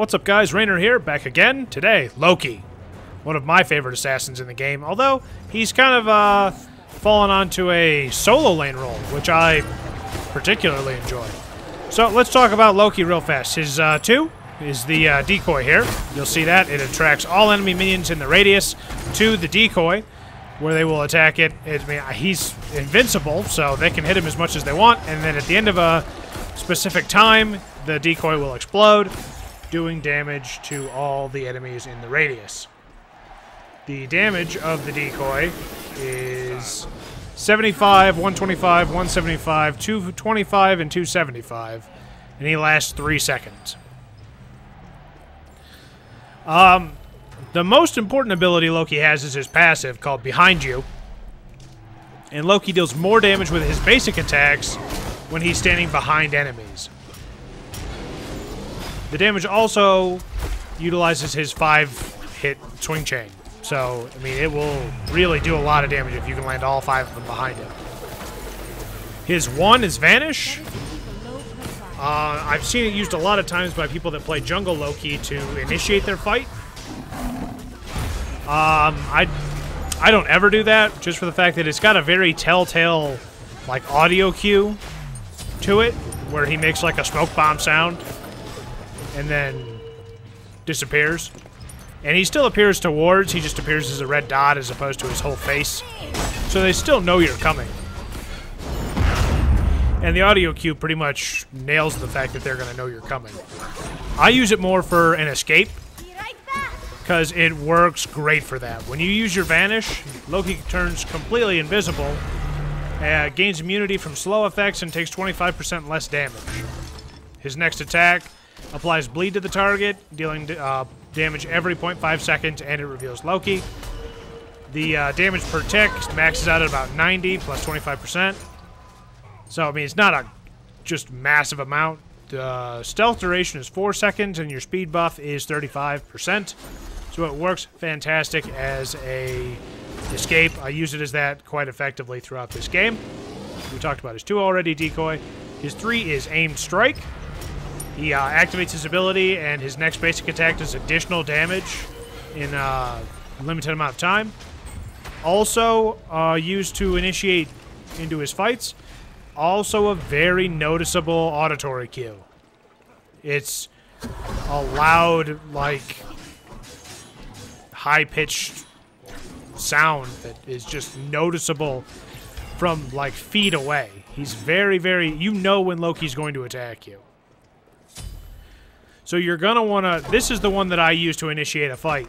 What's up guys, Rainer here, back again. Today, Loki. One of my favorite assassins in the game, although he's kind of fallen onto a solo lane role, which I particularly enjoy. So let's talk about Loki real fast. His 2 is the decoy here. You'll see that. It attracts all enemy minions in the radius to the decoy, where they will attack it. He's invincible, so they can hit him as much as they want, and then at the end of a specific time, the decoy will explode, doing damage to all the enemies in the radius. The damage of the decoy is 75, 125, 175, 225, and 275, and he lasts 3 seconds. The most important ability Loki has is his passive, called Behind You, and Loki deals more damage with his basic attacks when he's standing behind enemies. The damage also utilizes his 5-hit swing chain. So, I mean, it will really do a lot of damage if you can land all 5 of them behind him. His 1 is Vanish. I've seen it used a lot of times by people that play Jungle Loki to initiate their fight. I don't ever do that, just for the fact that it's got a very telltale, like, audio cue to it, where he makes, like, a smoke bomb sound and then disappears. And he still appears to wards, he just appears as a red dot as opposed to his whole face. So they still know you're coming. And the audio cue pretty much nails the fact that they're going to know you're coming. I use it more for an escape, because it works great for that. When you use your Vanish, Loki turns completely invisible, gains immunity from slow effects, and takes 25% less damage. His next attack applies bleed to the target, dealing damage every 0.5 seconds, and it reveals Loki. The damage per tick maxes out at about 90 plus 25%. So, I mean, it's not a just massive amount. The stealth duration is 4 seconds, and your speed buff is 35%. So it works fantastic as a escape. I use it as that quite effectively throughout this game. We talked about his 2 already, Decoy. His 3 is Aimed Strike. He activates his ability, and his next basic attack does additional damage in a limited amount of time. Also used to initiate into his fights. Also a very noticeable auditory cue. It's a loud, like, high-pitched sound that is just noticeable from, like, feet away. He's very, very... You know when Loki's going to attack you. So you're going to want to... This is the one that I use to initiate a fight.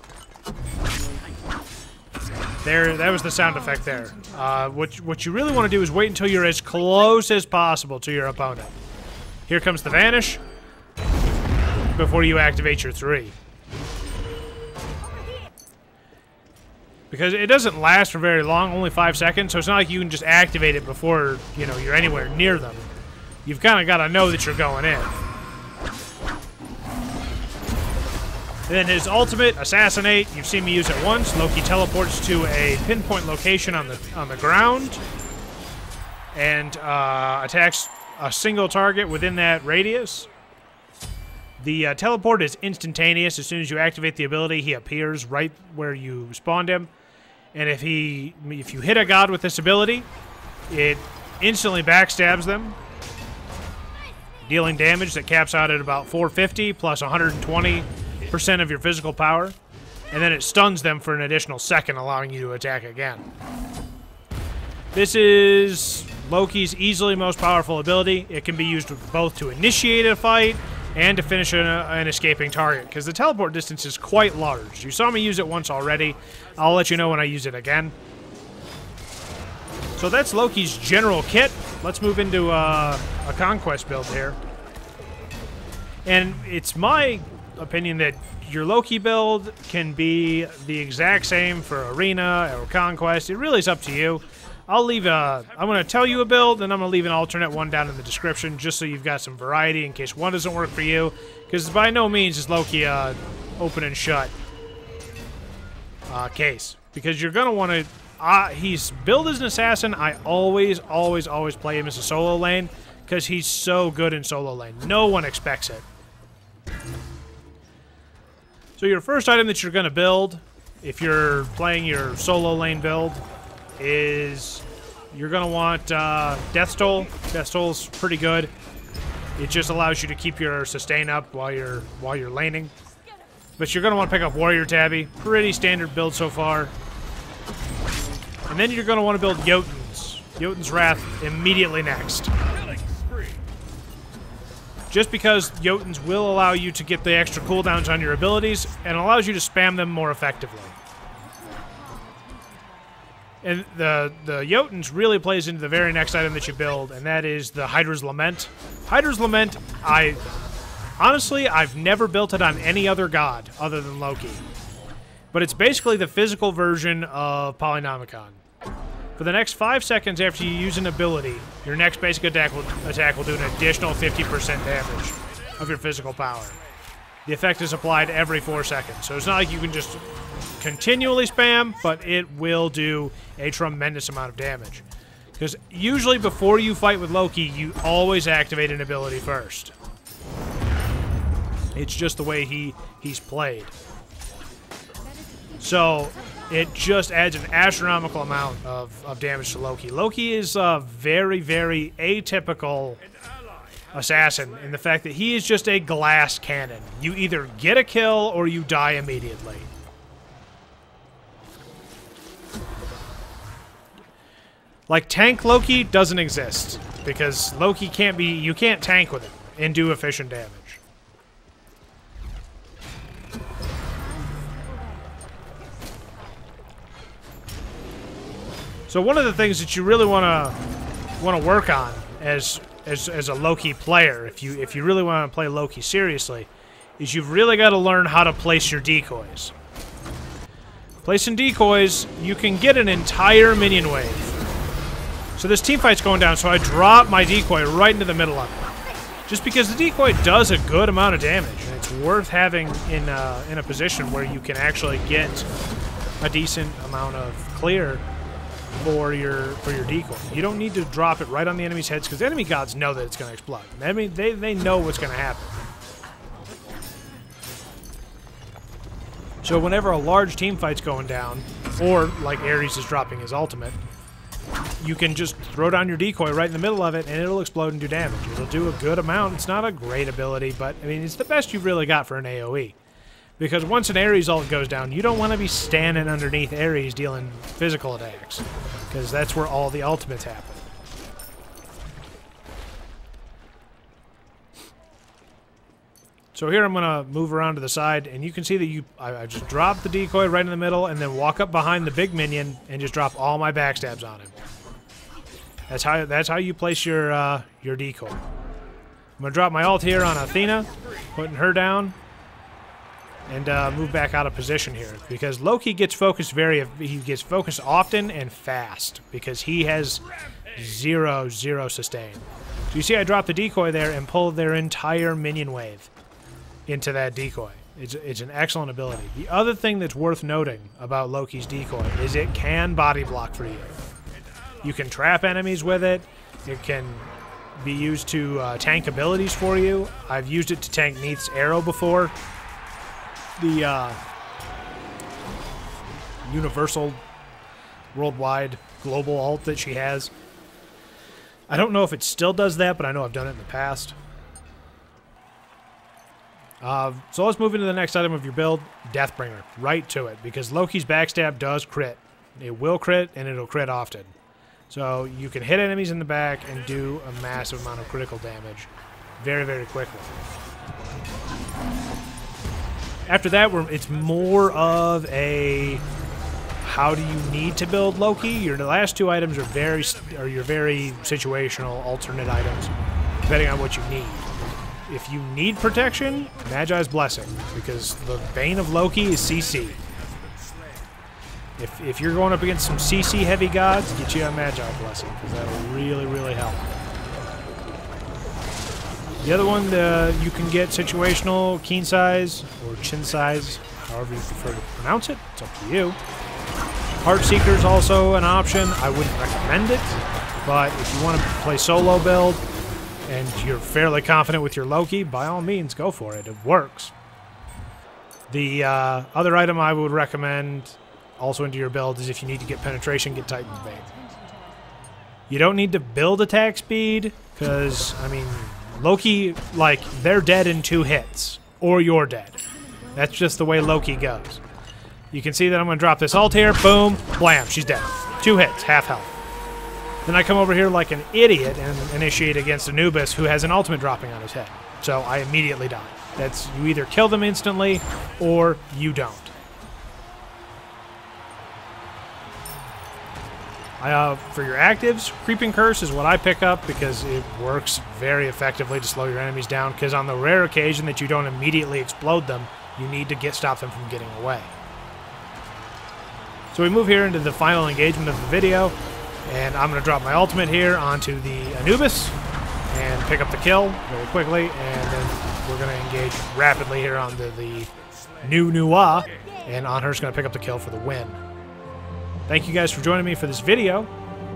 There, that was the sound effect there. What you really want to do is wait until you're as close as possible to your opponent. Here comes the Vanish before you activate your 3. Because it doesn't last for very long, only 5 seconds, so it's not like you can just activate it before, you know, you're anywhere near them. You've kind of got to know that you're going in. And then his ultimate, Assassinate, you've seen me use it once. Loki teleports to a pinpoint location on the ground and attacks a single target within that radius. The teleport is instantaneous. As soon as you activate the ability, he appears right where you spawned him. And if you hit a god with this ability, it instantly backstabs them, dealing damage that caps out at about 450 plus 120% of your physical power, and then it stuns them for an additional second, allowing you to attack again. This is Loki's easily most powerful ability. It can be used both to initiate a fight and to finish an escaping target, because the teleport distance is quite large. You saw me use it once already. I'll let you know when I use it again. So that's Loki's general kit. Let's move into a conquest build here. And it's my opinion that your Loki build can be the exact same for Arena or Conquest. It really is up to you. I'm going to tell you a build, and I'm going to leave an alternate one down in the description just so you've got some variety in case one doesn't work for you. Because by no means is Loki open and shut case. Because you're going to want to... he's billed as an assassin. I always play him as a solo lane because he's so good in solo lane. No one expects it. So your first item that you're going to build, if you're playing your solo lane build, is you're going to want Death Toll. Death Toll's pretty good. It just allows you to keep your sustain up while you're laning. But you're going to want to pick up Warrior Tabby. Pretty standard build so far. And then you're going to want to build Jotuns. Jotun's Wrath immediately next. Just because Jotuns will allow you to get the extra cooldowns on your abilities and allows you to spam them more effectively. And the Jotuns really plays into the very next item that you build, and that is the Hydra's Lament. Hydra's Lament, honestly, I've never built it on any other god other than Loki. But it's basically the physical version of Polynomicon. For the next 5 seconds after you use an ability, your next basic attack will do an additional 50% damage of your physical power. The effect is applied every 4 seconds, so it's not like you can just continually spam, but it will do a tremendous amount of damage. Because usually before you fight with Loki, you always activate an ability first. It's just the way he's played. So it just adds an astronomical amount of damage to Loki. Loki is a very, very atypical assassin in the fact that he is just a glass cannon. You either get a kill or you die immediately. Like, tank Loki doesn't exist because Loki can't be, you can't tank with him and do efficient damage. So one of the things that you really want to work on as a Loki player, if you really want to play Loki seriously, is you've really got to learn how to place your decoys. Placing decoys, you can get an entire minion wave. So this team fight's going down, so I drop my decoy right into the middle of it. Just because the decoy does a good amount of damage, and it's worth having in a position where you can actually get a decent amount of clear for your decoy. You don't need to drop it right on the enemy's heads because enemy gods know that it's going to explode. I mean, they know what's going to happen. So whenever a large team fight's going down, or like Ares is dropping his ultimate, you can just throw down your decoy right in the middle of it and it'll explode and do damage. It'll do a good amount. It's not a great ability, but I mean, it's the best you've really got for an AoE. Because once an Ares ult goes down, you don't want to be standing underneath Ares dealing physical attacks. Because that's where all the ultimates happen. So here I'm going to move around to the side, and you can see that I just drop the decoy right in the middle, and then walk up behind the big minion, and just drop all my backstabs on him. That's how you place your decoy. I'm going to drop my ult here on Athena, putting her down. And move back out of position here because Loki gets focused often and fast because he has zero sustain. So you see I drop the decoy there and pull their entire minion wave into that decoy. It's an excellent ability. The other thing that's worth noting about Loki's decoy is it can body block for you. You can trap enemies with it. It can be used to tank abilities for you. I've used it to tank Neith's arrow before. The universal, worldwide, global ult that she has. I don't know if it still does that, but I know I've done it in the past. So let's move into the next item of your build, Deathbringer. Right to it, because Loki's backstab does crit. It will crit, and it'll crit often. So you can hit enemies in the back and do a massive amount of critical damage very, very quickly. After that, it's more of a how do you need to build Loki. Your last two items are your very situational alternate items, depending on what you need. If you need protection, Magi's Blessing, because the bane of Loki is CC. If you're going up against some CC heavy gods, get you a Magi Blessing, because that'll really, really help. The other one, you can get situational keen size or chin size, however you prefer to pronounce it. It's up to you. Heartseeker is also an option. I wouldn't recommend it, but if you want to play solo build and you're fairly confident with your Loki, by all means, go for it. It works. The other item I would recommend also into your build is if you need to get penetration, get Titan's Bane. You don't need to build attack speed, because, I mean, Loki, like, they're dead in 2 hits. Or you're dead. That's just the way Loki goes. You can see that I'm going to drop this ult here. Boom. Blam. She's dead. 2 hits. Half health. Then I come over here like an idiot and initiate against Anubis, who has an ultimate dropping on his head. So I immediately die. That's, you either kill them instantly, or you don't. For your actives, Creeping Curse is what I pick up because it works very effectively to slow your enemies down, because on the rare occasion that you don't immediately explode them, you need to stop them from getting away. So we move here into the final engagement of the video, and I'm going to drop my ultimate here onto the Anubis and pick up the kill very quickly, and then we're going to engage rapidly here onto the Nua, and Anher's going to pick up the kill for the win. Thank you guys for joining me for this video.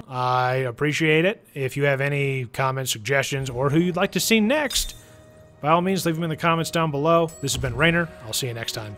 I appreciate it. If you have any comments, suggestions, or who you'd like to see next, by all means, leave them in the comments down below. This has been Rainer. I'll see you next time.